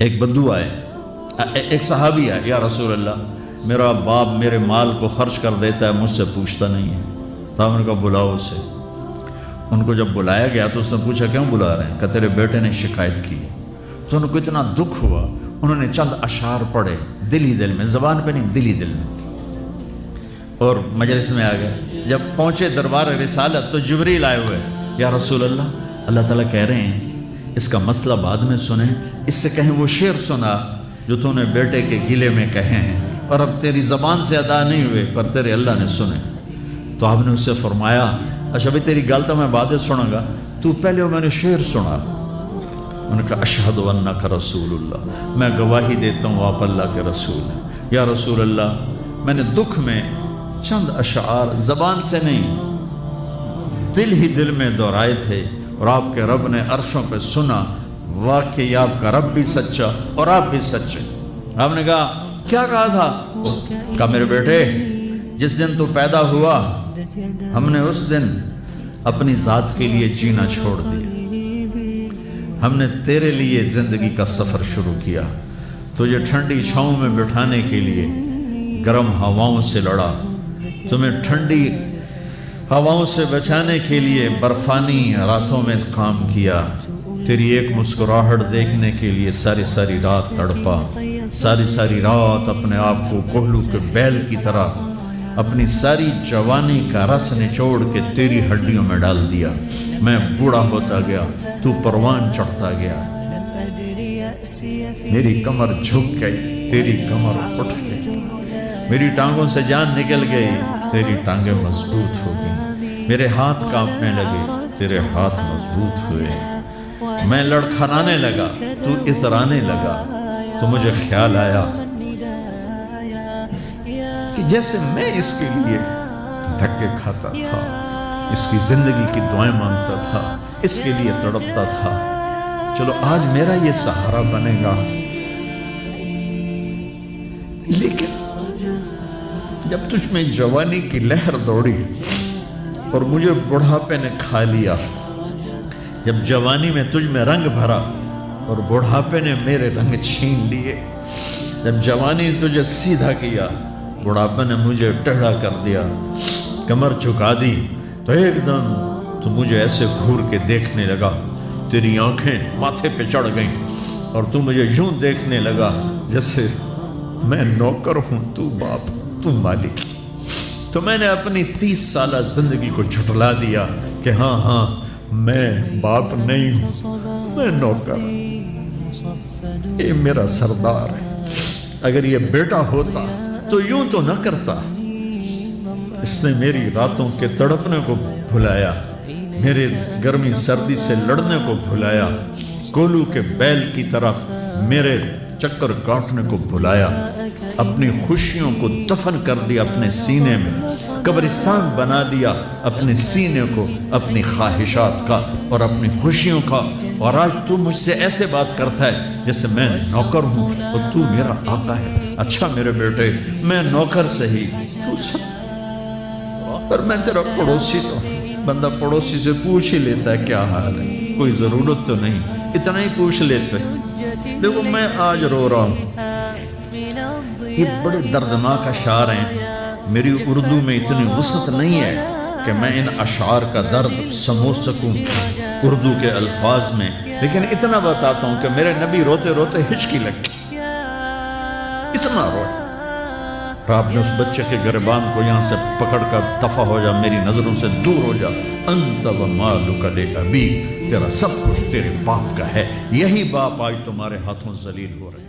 ایک بدو آئے، ایک صحابی آئے، یا رسول اللہ میرا باپ میرے مال کو خرچ کر دیتا ہے، مجھ سے پوچھتا نہیں ہے، تو ہم نے کہا بلاؤ اسے۔ ان کو جب بلایا گیا تو اس نے پوچھا کیوں بلا رہے ہیں؟ کہ تیرے بیٹے نے شکایت کی۔ تو ان کو اتنا دکھ ہوا، انہوں نے چند اشعار پڑھے دل ہی دل میں، زبان پہ نہیں، دل ہی دل میں، اور مجلس میں آ گئے۔ جب پہنچے دربار رسالت تو جبریل آئے ہوئے، یا رسول اللہ اللہ تعالیٰ کہہ رہے ہیں اس کا مسئلہ بعد میں سنیں، اس سے کہیں وہ شعر سنا جو تو نے بیٹے کے گلے میں کہے ہیں، اور اب تیری زبان سے ادا نہیں ہوئے پر تیرے اللہ نے سنے۔ تو آپ نے اس سے فرمایا اچھا بھی تیری گل تو میں بعد سنوں گا، تو پہلے میں نے شعر سنا۔ انہوں نے کہا اشہد انک رسول اللہ، میں گواہی دیتا ہوں آپ اللہ کے رسول ہیں۔ یا رسول اللہ میں نے دکھ میں چند اشعار زبان سے نہیں دل ہی دل میں دہرائے تھے، اور آپ کے رب نے عرشوں پہ سنا، واقعی آپ کا رب بھی سچا اور آپ بھی سچے۔ آپ نے کہا کیا کہا تھا؟ کہا میرے بیٹے جس دن تو پیدا ہوا ہم نے اس دن اپنی ذات کے لیے جینا چھوڑ دیا، ہم نے تیرے لیے زندگی کا سفر شروع کیا، تجھے ٹھنڈی چھاؤں میں بٹھانے کے لیے گرم ہواؤں سے لڑا، تمہیں ٹھنڈی ہواؤں سے بچانے کے لیے برفانی راتوں میں کام کیا، تیری ایک مسکراہٹ دیکھنے کے لیے ساری ساری رات تڑپا، ساری ساری رات اپنے آپ کو کوہلو کے بیل کی طرح اپنی ساری جوانی کا رس نچوڑ کے تیری ہڈیوں میں ڈال دیا۔ میں بوڑھا ہوتا گیا، تو پروان چڑھتا گیا، میری کمر جھک گئی، تیری کمر اٹھ گئی، میری ٹانگوں سے جان نکل گئی، تیری ٹانگیں مضبوط ہو گئی، میرے ہاتھ کانپنے لگے، تیرے ہاتھ مضبوط ہوئے، میں لڑکھنانے لگا، تو اترانے لگا، تو مجھے خیال آیا کہ جیسے میں اس کے لیے دھکے کھاتا تھا، اس کی زندگی کی دعائیں مانگتا تھا، اس کے لیے تڑپتا تھا، چلو آج میرا یہ سہارا بنے گا۔ لیکن جب تجھ میں جوانی کی لہر دوڑی اور مجھے بڑھاپے نے کھا لیا، جب جوانی میں تجھ میں رنگ بھرا اور بڑھاپے نے میرے رنگ چھین لیے، جب جوانی نے تجھے سیدھا کیا، بڑھاپے نے مجھے ٹیڑھا کر دیا، کمر جھکا دی، تو ایک دم تو مجھے ایسے گھور کے دیکھنے لگا، تیری آنکھیں ماتھے پہ چڑھ گئیں اور تو مجھے یوں دیکھنے لگا جیسے میں نوکر ہوں، تو باپ، تو مالک۔ تو میں نے اپنی 30 سالہ زندگی کو جھٹلا دیا کہ ہاں ہاں میں باپ نہیں ہوں، میں نوکر ہوں، یہ میرا سردار ہے۔ اگر یہ بیٹا ہوتا تو یوں تو نہ کرتا، اس نے میری راتوں کے تڑپنے کو بھلایا، میرے گرمی سردی سے لڑنے کو بھلایا، کولو کے بیل کی طرح میرے چکر کاٹنے کو بھلایا، اپنی خوشیوں کو دفن کر دیا اپنے سینے میں، قبرستان بنا دیا اپنے سینے کو، اپنی خواہشات کا اور اپنی خوشیوں کا، اور آج تو مجھ سے ایسے بات کرتا ہے جیسے میں نوکر ہوں اور تو میرا آقا ہے۔ اچھا میرے بیٹے میں نوکر سہی، تو سب، پر میں تیرا پڑوسی تو بندہ پڑوسی سے پوچھ ہی لیتا ہے کیا حال ہے، کوئی ضرورت تو نہیں، اتنا ہی پوچھ لیتے۔ دیکھو میں آج رو رہا ہوں، یہ بڑے دردناک اشعار ہیں، میری اردو میں اتنی وسعت نہیں ہے کہ میں ان اشعار کا درد سمجھ سکوں اردو کے الفاظ میں، لیکن اتنا بتاتا ہوں کہ میرے نبی روتے روتے ہچکی لگی، اتنا روئے، اور آپ نے اس بچے کے گریبان کو یہاں سے پکڑ کر دفع ہو جا، میری نظروں سے دور ہو جا، انت و مالک لابی، تیرا سب کچھ تیرے باپ کا ہے، یہی باپ آج تمہارے ہاتھوں ذلیل ہو رہے ہیں۔